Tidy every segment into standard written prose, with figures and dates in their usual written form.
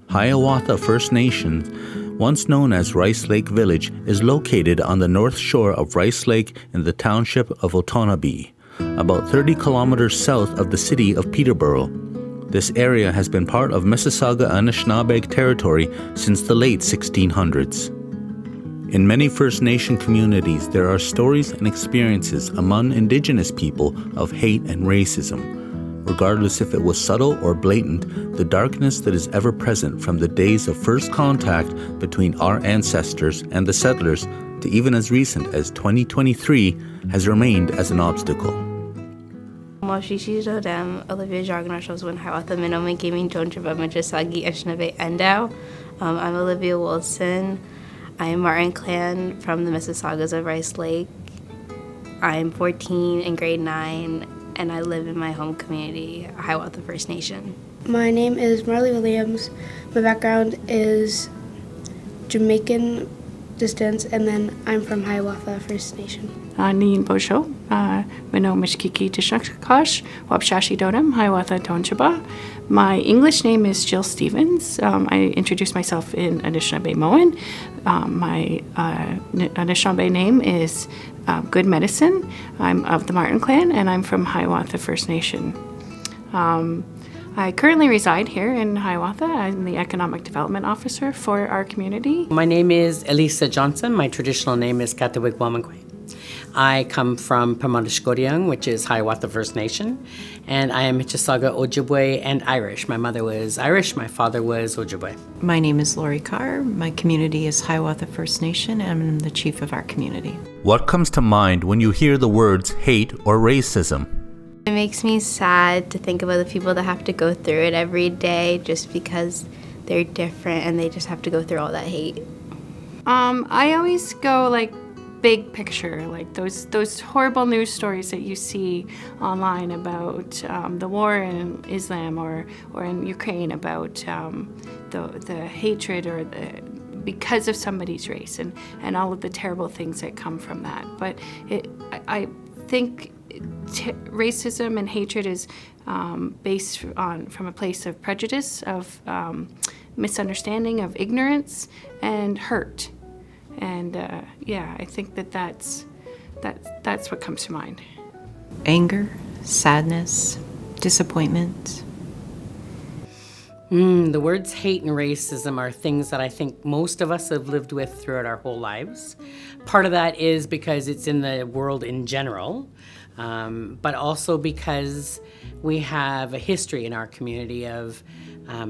Hiawatha First Nation, once known as Rice Lake Village, is located on the north shore of Rice Lake in the township of Otonabee, about 30 kilometers south of the city of Peterborough. This area has been part of Michisaaga territory since the late 1600s. In many First Nation communities, there are stories and experiences among Indigenous people of hate and racism. Regardless if it was subtle or blatant, the darkness that is ever present from the days of first contact between our ancestors and the settlers to even as recent as 2023 has remained as an obstacle. Olivia Jargonashos Hiawatha Minome Gaming Jonjaba Michisaagiig of Rice Lake. I'm Olivia Wilson. I'm Martin Clan from the Michisaagas of Rice Lake. I'm 14 in grade 9, and I live in my home community, Hiawatha First Nation. My name is Marley Williams. My background is Jamaican descent, and then I'm from Hiawatha First Nation. Niin Bosho, Mino Mishkiki Tishakash, Wapshashi Dodam, Hiawatha Tonchaba. My English name is Jill Stevens. I introduced myself in Anishinaabe-Moan. My Anishinaabe name is Good Medicine. I'm of the Martin Clan, and I'm from Hiawatha First Nation. I currently reside here in Hiawatha. I'm the Economic Development Officer for our community. My name is Elisa Johnson. My traditional name is Katawik Wamankwe. I come from Pamanishkodiang, which is Hiawatha First Nation, and I am Michisaaga Ojibwe and Irish. My mother was Irish, my father was Ojibwe. My name is Lori Carr. My community is Hiawatha First Nation, and I'm the chief of our community. What comes to mind when you hear the words hate or racism? It makes me sad to think about the people that have to go through it every day just because they're different and they just have to go through all that hate. I always go big picture, like those horrible news stories that you see online about the war in Islam or in Ukraine about the hatred or because of somebody's race and all of the terrible things that come from that. But I think racism and hatred is based from a place of prejudice, of misunderstanding, of ignorance, and hurt. And I think that's what comes to mind. Anger, sadness, disappointment. The words hate and racism are things that I think most of us have lived with throughout our whole lives. Part of that is because it's in the world in general, but also because we have a history in our community of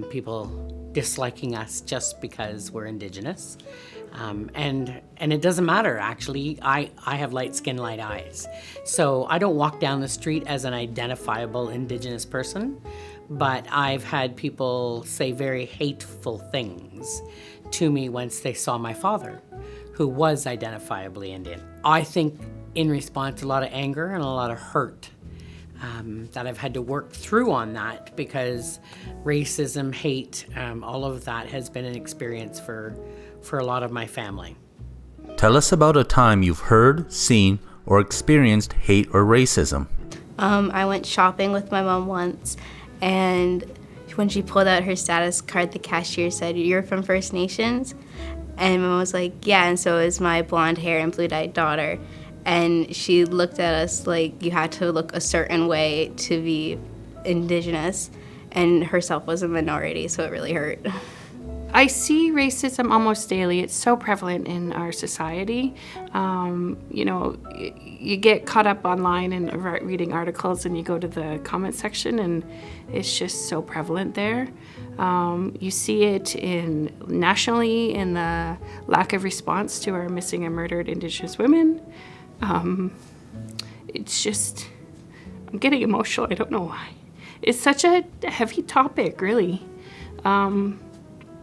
people disliking us just because we're Indigenous. And it doesn't matter, actually. I have light skin, light eyes. So I don't walk down the street as an identifiable Indigenous person, but I've had people say very hateful things to me once they saw my father, who was identifiably Indian. I think in response to a lot of anger and a lot of hurt, that I've had to work through on that, because racism, hate, all of that has been an experience for a lot of my family. Tell us about a time you've heard, seen, or experienced hate or racism. I went shopping with my mom once, and when she pulled out her status card, the cashier said, "You're from First Nations?" And my mom was like, "Yeah," and so is my blonde hair and blue-eyed daughter. And she looked at us like you had to look a certain way to be Indigenous, and herself was a minority, so it really hurt. I see racism almost daily. It's so prevalent in our society. You get caught up online and reading articles, and you go to the comment section, and it's just so prevalent there. You see it nationally in the lack of response to our missing and murdered Indigenous women. It's just, I'm getting emotional. I don't know why. It's such a heavy topic, really.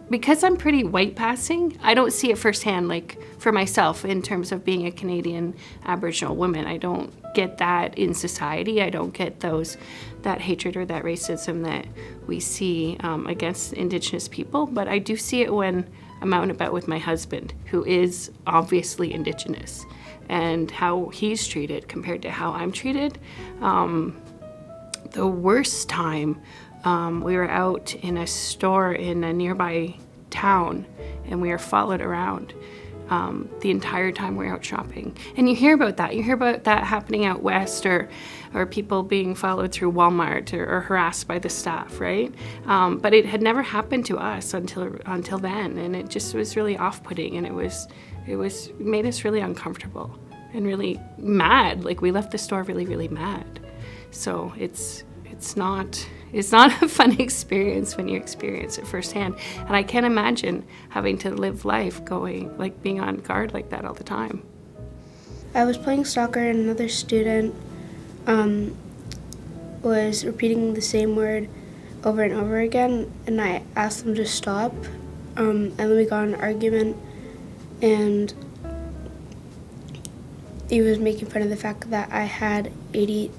Because I'm pretty white passing, I don't see it firsthand, like for myself in terms of being a Canadian Aboriginal woman. I don't get that in society. I don't get that hatred or that racism that we see against Indigenous people. But I do see it when I'm out and about with my husband, who is obviously Indigenous, and how he's treated compared to how I'm treated. The worst time We were out in a store in a nearby town, and we were followed around the entire time we were out shopping. And you hear about that. You hear about that happening out west, or people being followed through Walmart or harassed by the staff, right? But it had never happened to us until then, and it just was really off-putting, and it made us really uncomfortable and really mad. Like, we left the store really, really mad. So it's not a fun experience when you experience it firsthand. And I can't imagine having to live life being on guard like that all the time. I was playing soccer and another student was repeating the same word over and over again, and I asked them to stop, and then we got in an argument, and he was making fun of the fact that I had ADHD.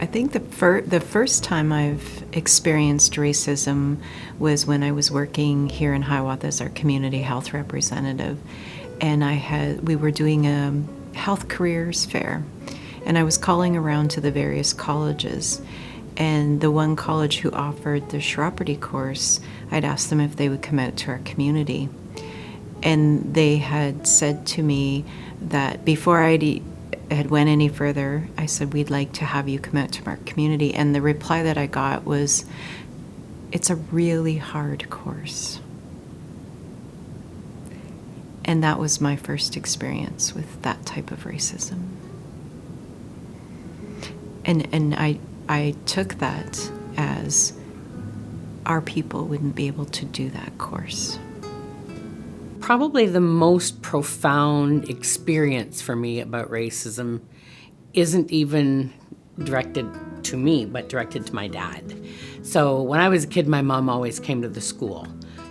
I think the first time I've experienced racism was when I was working here in Hiawatha as our community health representative, and we were doing a health careers fair, and I was calling around to the various colleges, and the one college who offered the chiropody course, I'd asked them if they would come out to our community, and they had said to me that before I had went any further, I said, we'd like to have you come out to our community. And the reply that I got was, it's a really hard course. And that was my first experience with that type of racism. And I took that as our people wouldn't be able to do that course. Probably the most profound experience for me about racism isn't even directed to me, but directed to my dad. So when I was a kid, my mom always came to the school.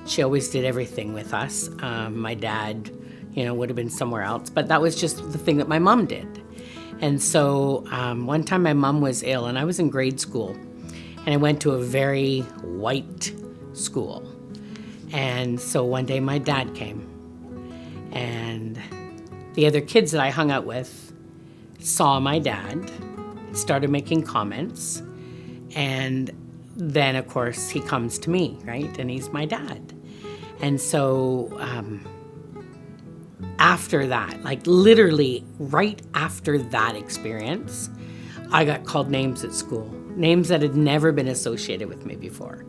She always did everything with us. My dad, would have been somewhere else, but that was just the thing that my mom did. And so one time my mom was ill, and I was in grade school, and I went to a very white school. And so one day my dad came, and the other kids that I hung out with saw my dad, started making comments, and then of course he comes to me, right? And he's my dad. And so after that, like literally right after that experience, I got called names at school, names that had never been associated with me before.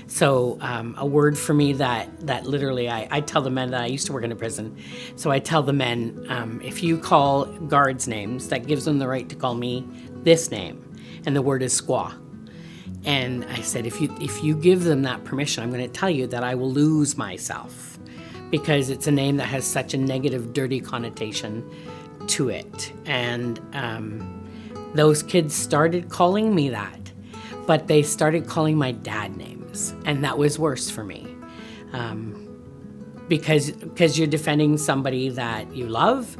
So a word for me that literally, I tell the men that I used to work in a prison. So I tell the men, if you call guards names, that gives them the right to call me this name. And the word is squaw. And I said, if you give them that permission, I'm going to tell you that I will lose myself, because it's a name that has such a negative, dirty connotation to it. And those kids started calling me that, but they started calling my dad names, and that was worse for me, because you're defending somebody that you love,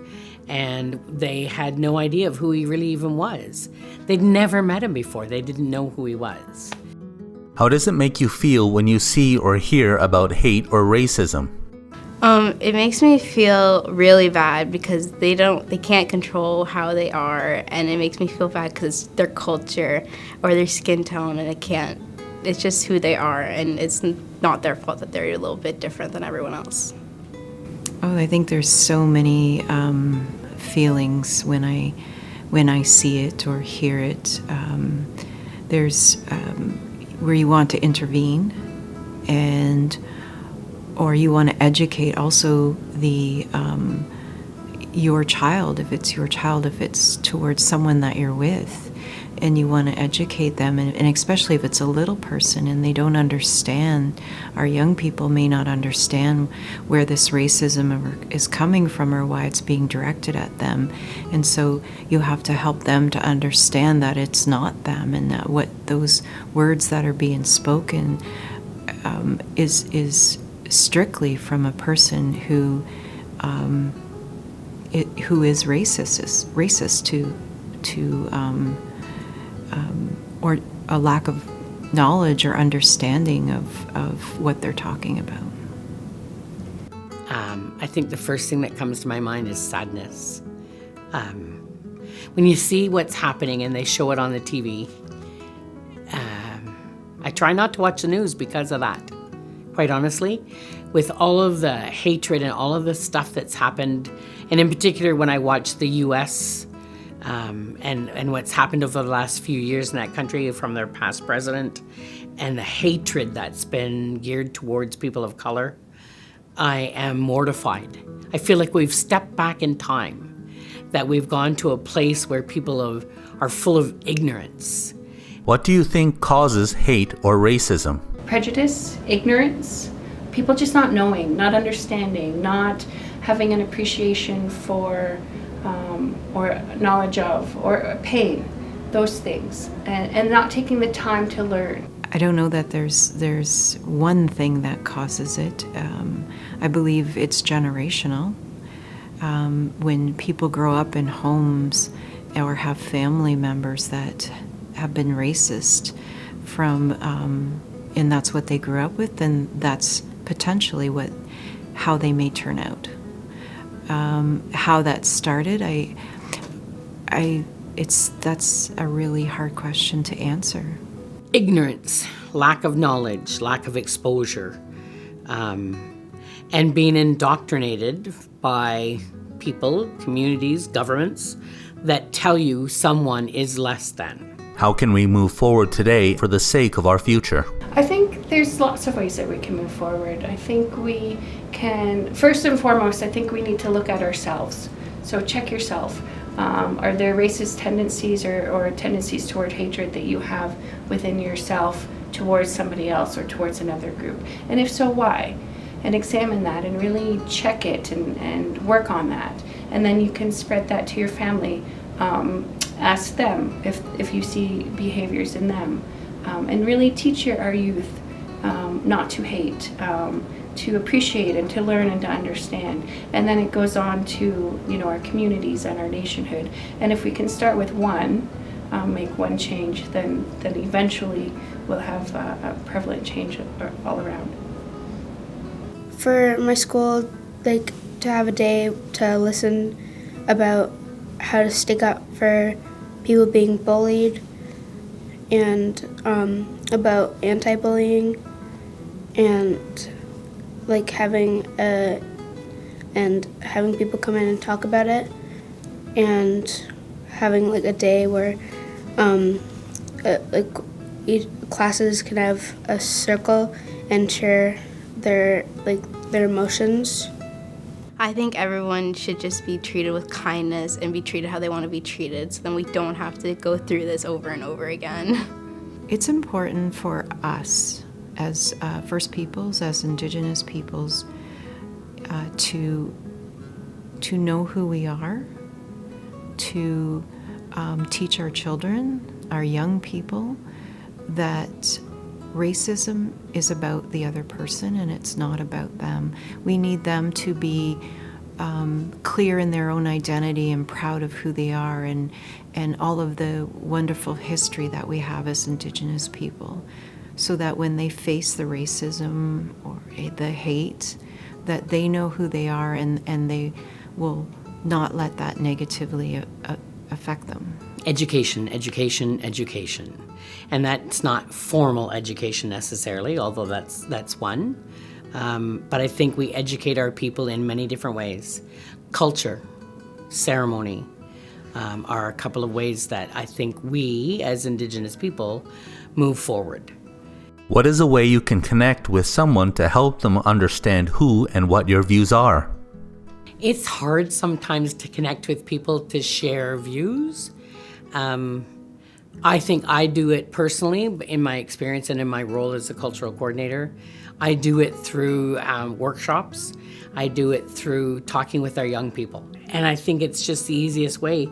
and they had no idea of who he really even was. They'd never met him before. They didn't know who he was. How does it make you feel when you see or hear about hate or racism? It makes me feel really bad because they can't control how they are, and it makes me feel bad because their culture or their skin tone, and it's just who they are, and it's not their fault that they're a little bit different than everyone else. Oh, I think there's so many feelings when I see it or hear it. There's where you want to intervene, or you want to educate also your child, if it's your child, if it's towards someone that you're with, and you want to educate them, and especially if it's a little person and they don't understand. Our young people may not understand where this racism is coming from or why it's being directed at them, and so you have to help them to understand that it's not them, and that what those words that are being spoken is strictly from a person who is racist to or a lack of knowledge or understanding of what they're talking about. I think the first thing that comes to my mind is sadness. When you see what's happening and they show it on the TV, I try not to watch the news because of that, quite honestly. With all of the hatred and all of the stuff that's happened, and in particular when I watch the U.S. And what's happened over the last few years in that country from their past president, and the hatred that's been geared towards people of color, I am mortified. I feel like we've stepped back in time, that we've gone to a place where people are full of ignorance. What do you think causes hate or racism? Prejudice, ignorance, people just not knowing, not understanding, not having an appreciation for or knowledge of or pain, those things, and not taking the time to learn. I don't know that there's one thing that causes it. I believe it's generational. When people grow up in homes or have family members that have been racist and that's what they grew up with, then that's potentially how they may turn out. How that started, that's a really hard question to answer. Ignorance, lack of knowledge, lack of exposure, and being indoctrinated by people, communities, governments that tell you someone is less than. How can we move forward today for the sake of our future? I think there's lots of ways that we can move forward. I think we can, first and foremost, I think we need to look at ourselves. So check yourself. Are there racist tendencies or tendencies toward hatred that you have within yourself towards somebody else or towards another group? And if so, why? And examine that and really check it and work on that. And then you can spread that to your family. Ask them if you see behaviors in them. And really teach our youth not to hate, to appreciate and to learn and to understand. And then it goes on to our communities and our nationhood. And if we can start with one, make one change, then eventually we'll have a prevalent change all around. For my school, like to have a day to listen about how to stick up for people being bullied, and about anti-bullying, and like having people come in and talk about it, and having like a day where like each classes can have a circle and share their emotions. I think everyone should just be treated with kindness and be treated how they want to be treated, so then we don't have to go through this over and over again. It's important for us as First Peoples, as Indigenous peoples, to know who we are, to teach our children, our young people, that racism is about the other person and it's not about them. We need them to be clear in their own identity and proud of who they are, and all of the wonderful history that we have as Indigenous people, so that when they face the racism or the hate, that they know who they are and they will not let that negatively affect them. Education, education, education. And that's not formal education necessarily, although that's one. But I think we educate our people in many different ways. Culture, ceremony are a couple of ways that I think we, as Indigenous people, move forward. What is a way you can connect with someone to help them understand who and what your views are? It's hard sometimes to connect with people to share views. I think I do it personally in my experience and in my role as a cultural coordinator. I do it through workshops. I do it through talking with our young people. And I think it's just the easiest way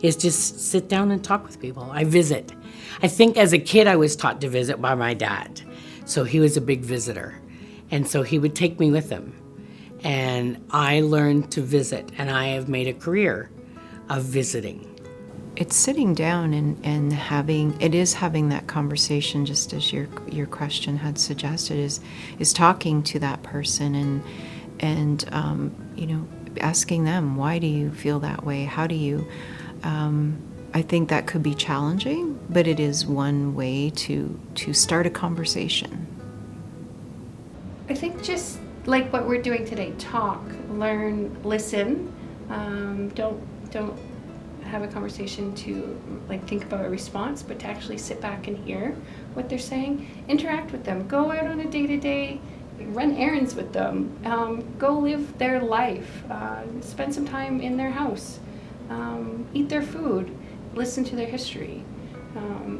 is just sit down and talk with people. I visit. I think as a kid I was taught to visit by my dad. So he was a big visitor. And so he would take me with him. And I learned to visit, and I have made a career of visiting. It's sitting down and having that conversation, just as your question had suggested, is talking to that person and asking them, why do you feel that way? How do you? I think that could be challenging, but it is one way to start a conversation. I think just like what we're doing today, talk, learn, listen. Don't have a conversation to like think about a response, but to actually sit back and hear what they're saying. Interact with them. Go out on a day-to-day, run errands with them. Go live their life. Spend some time in their house. Eat their food. Listen to their history.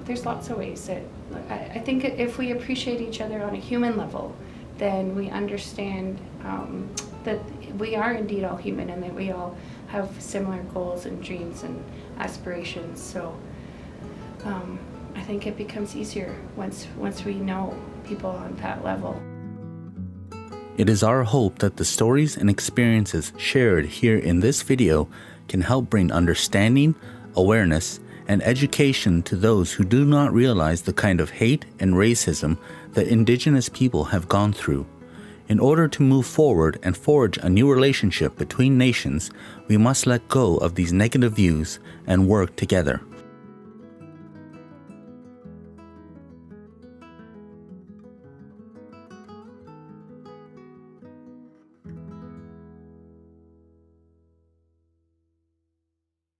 There's lots of ways that I think if we appreciate each other on a human level, then we understand that we are indeed all human and that we all have similar goals and dreams and aspirations. So I think it becomes easier once we know people on that level. It is our hope that the stories and experiences shared here in this video can help bring understanding, awareness, and education to those who do not realize the kind of hate and racism that Indigenous people have gone through. In order to move forward and forge a new relationship between nations, we must let go of these negative views and work together.